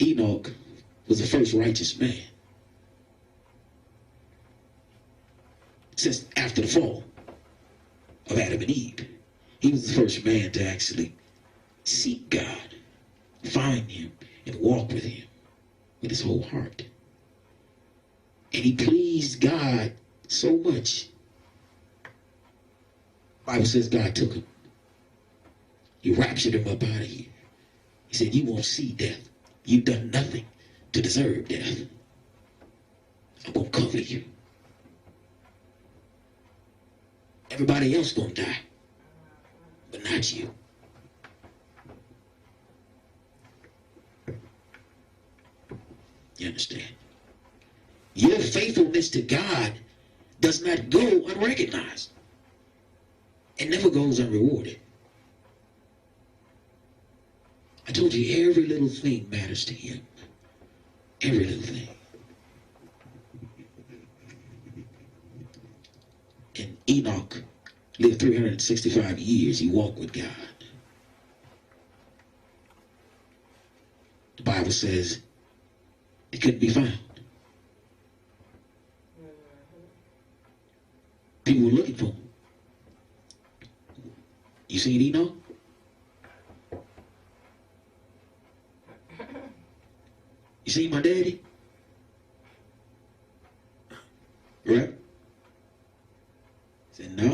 Enoch was the first righteous man since after the fall of Adam and Eve. He was the first man to actually seek God, find him, and walk with him with his whole heart. And he pleased God so much. The Bible says God took him. He raptured him up out of here. He said, you won't see death. You've done nothing to deserve death. I'm going to cover you. Everybody else going to die, but not you. You understand? Your faithfulness to God does not go unrecognized. It never goes unrewarded. I told you every little thing matters to him. Every little thing. And Enoch lived 365 years. He walked with God. The Bible says it couldn't be found. People were looking for him. You seen Enoch? You seen my daddy? Right? Said, no,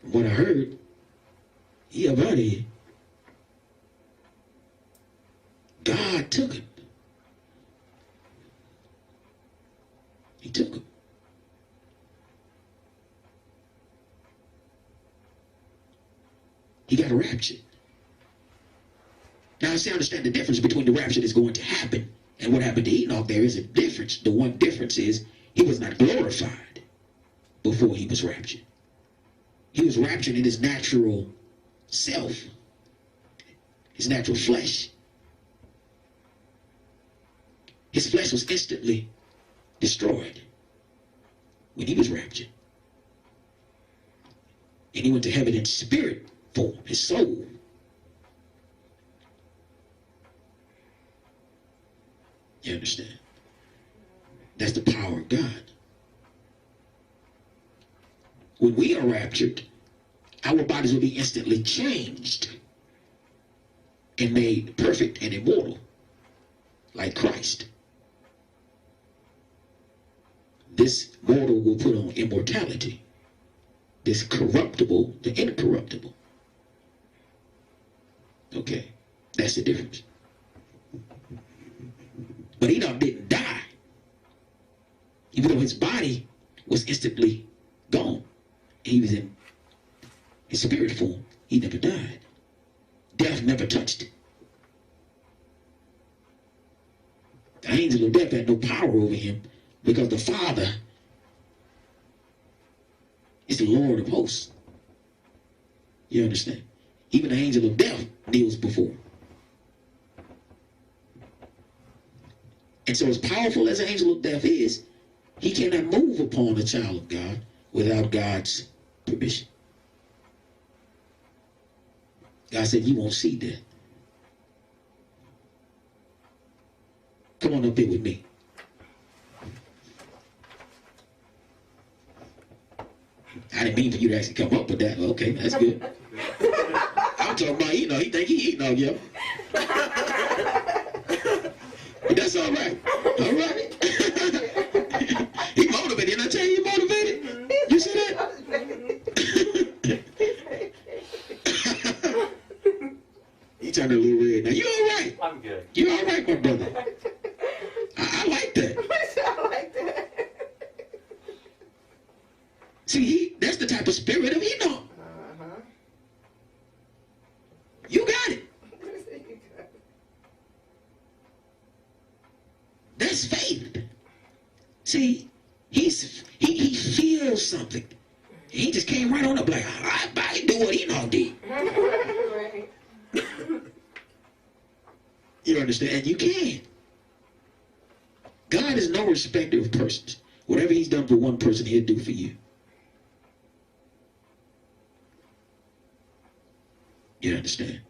from what I heard, he up out of here. God took him. He took him. He got raptured. Now, I see, understand the difference between the rapture that's going to happen and what happened to Enoch. There is a difference. The one difference is he was not glorified before he was raptured. He was raptured in his natural self, his natural flesh. His flesh was instantly destroyed when he was raptured. And he went to heaven in spirit form, his soul. You understand? That's the power of God. When we are raptured, our bodies will be instantly changed and made perfect and immortal, like Christ. This mortal will put on immortality. This corruptible, the incorruptible. Okay, that's the difference. But Enoch didn't die. Even though his body was instantly gone. He was in his spirit form. He never died. Death never touched him. The angel of death had no power over him because the Father is the Lord of hosts. You understand? Even the angel of death kneels before him. And so as powerful as the angel of death is, he cannot move upon a child of God without God's permission. God said, you won't see death. Come on up here with me. I didn't mean for you to actually come up with that. Okay, that's good. I'm talking about, he think he eating all yo. But that's all right. All right. He motivated. Didn't I tell you he motivated? You see that? He turned a little red. Now, you all right? I'm good. You all right, my brother? I like that. I like that. See, that's the type of spirit of Enoch. You got it. That's faith. See, he feels something. He just came right on up like, I can do what Enoch did. Right. You understand? And you can. God is no respecter of persons. Whatever he's done for one person, he'll do for you. You understand?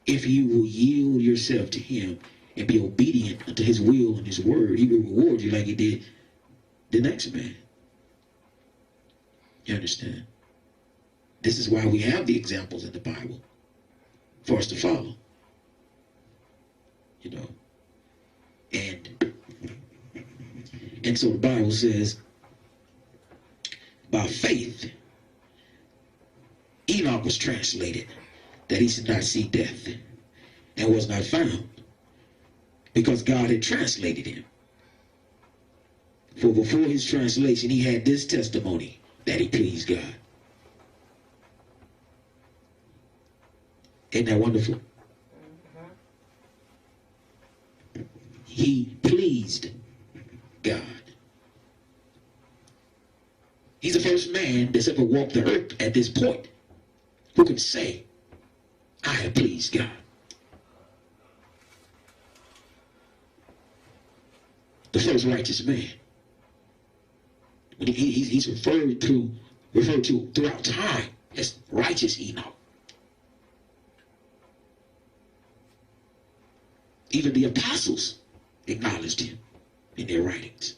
if you will yield yourself to him and be obedient unto his will and his word, he will reward you like he did the next man. You understand? This is why we have the examples in the Bible for us to follow. You know. And so the Bible says, by faith, Enoch was translated, that he should not see death, and was not found, because God had translated him. For before his translation, he had this testimony, that he pleased God. Isn't that wonderful? He pleased God. He's the first man that's ever walked the earth at this point who can say, I have pleased God. The first righteous man. He's referred to throughout time as righteous Enoch. Even the apostles acknowledged him in their writings.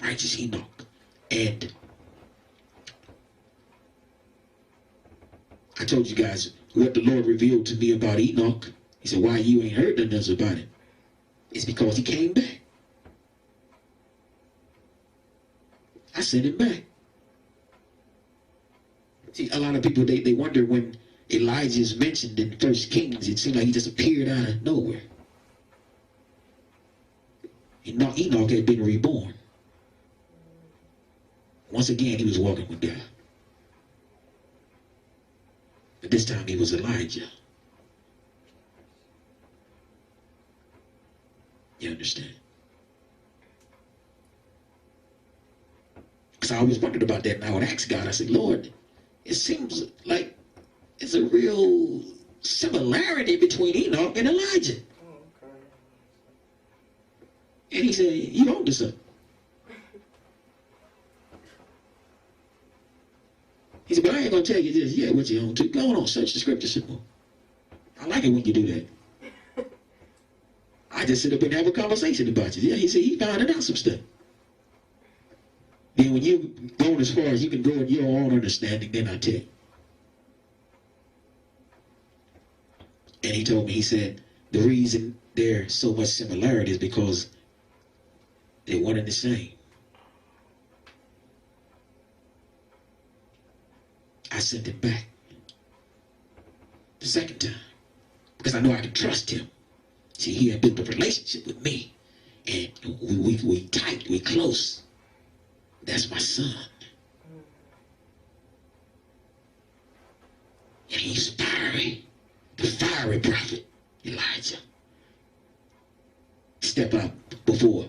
Righteous Enoch. And I told you guys what the Lord revealed to me about Enoch. He said, why you ain't heard nothing else about him? It's because he came back. I sent him back. See, a lot of people, they wonder when Elijah is mentioned in 1 Kings, it seemed like he just appeared out of nowhere. Enoch had been reborn. Once again, he was walking with God. But this time he was Elijah. You understand? Because I always wondered about that, and I would ask God, I said, Lord, it seems like it's a real similarity between Enoch and Elijah. And he said, you own to something. He said, but I ain't going to tell you this yet what you own to. Go on, search the scriptures some more. I like it when you do that. I just sit up and have a conversation about you. Yeah, he said, he found out some stuff. Then when you go as far as you can go in your own understanding, then I tell you. And he told me, he said, the reason there's so much similarity is because they're one and the same. I sent him back the second time because I know I can trust him. See, he had built a relationship with me, and we tight, we close. That's my son. And he's fiery, the fiery prophet, Elijah. Step out before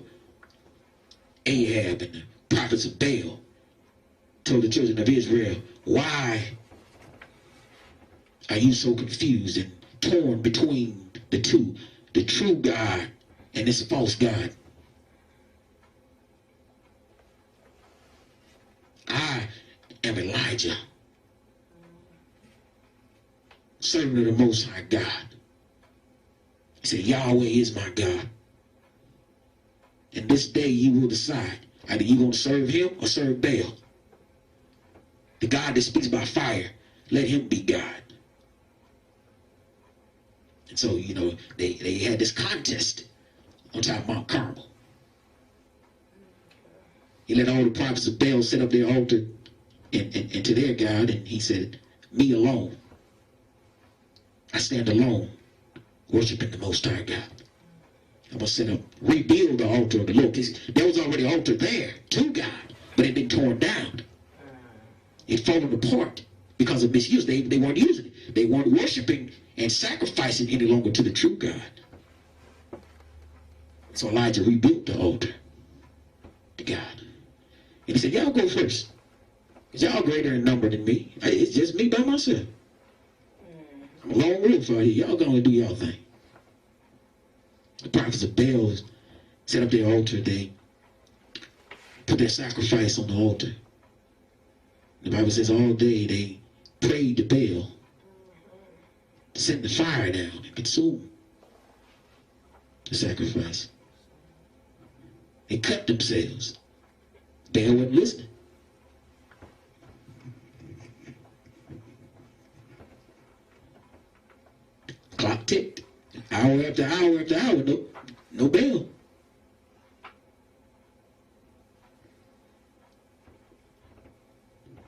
Ahab and the prophets of Baal told the children of Israel, why are you so confused and torn between the two, the true God and this false God? I am Elijah, servant of the Most High God. He said, Yahweh is my God. And this day you will decide, either you're going to serve him or serve Baal. The God that speaks by fire, let him be God. And so, you know, they had this contest on top of Mount Carmel. He let all the prophets of Baal set up their altar and to their God, and he said, me alone. I stand alone, worshiping the Most High God. I'm going to set up, rebuild the altar of the Lord. There was already an altar there to God, but it had been torn down. It fallen apart because of misuse. They weren't using it. They weren't worshiping and sacrificing any longer to the true God. So Elijah rebuilt the altar to God. And he said, y'all go first. Because y'all greater in number than me. It's just me by myself. I'm a long road for you. Y'all going to do y'all thing. The prophets of Baal set up their altar. They put their sacrifice on the altar. The Bible says all day they prayed to Baal. send the fire down and consume the sacrifice. They cut themselves. Baal wasn't listening. Clock ticked. Hour after hour after hour, no Baal.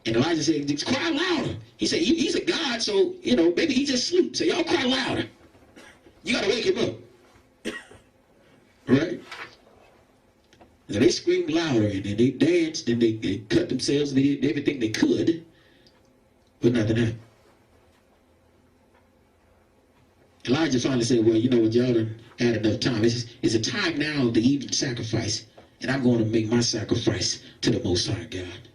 And Elijah said, just cry louder. He said, he's a God, so, maybe he just sleeps. So y'all cry louder. You got to wake him up. Right? So they screamed louder, and then they danced, and they cut themselves, and they did everything they could, but nothing happened. Elijah finally said, well, you know what, y'all done had enough time. It's a time now of the evening sacrifice, and I'm going to make my sacrifice to the Most High God.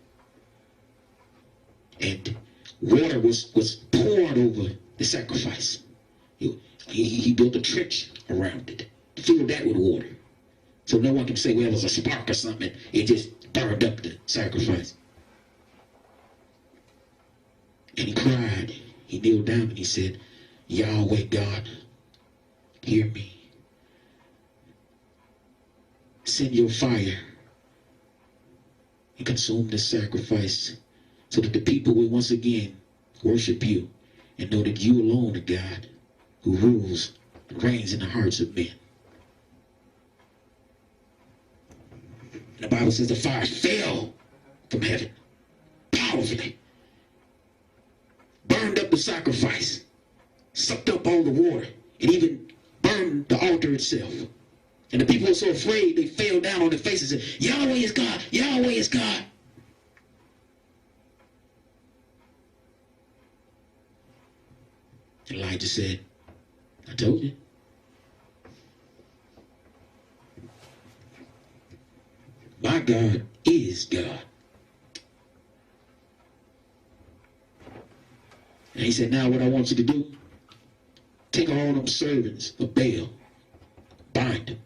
And water was poured over the sacrifice. He built a trench around it, filled that with water. So no one can say, well, it was a spark or something. It just burned up the sacrifice. And he cried. He kneeled down and he said, Yahweh God, hear me. Send your fire and consume the sacrifice so that the people will once again worship you and know that you alone are God who rules and reigns in the hearts of men. And the Bible says the fire fell from heaven powerfully, burned up the sacrifice, sucked up all the water, and even burned the altar itself. And the people were so afraid they fell down on their faces and said, Yahweh is God, Yahweh is God. Elijah said, I told you. My God is God. And he said, now what I want you to do, take all them servants of Baal, bind them.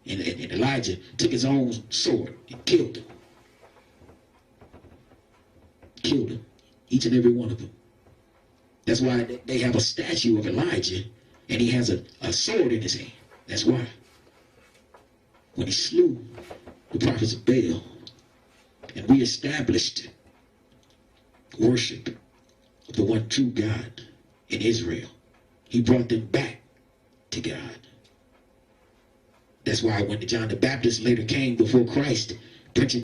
And Elijah took his own sword and killed them. Killed them, each and every one of them. That's why they have a statue of Elijah, and he has a sword in his hand. That's why. When he slew the prophets of Baal and reestablished worship of the one true God in Israel, he brought them back to God. That's why when John the Baptist later came before Christ, preaching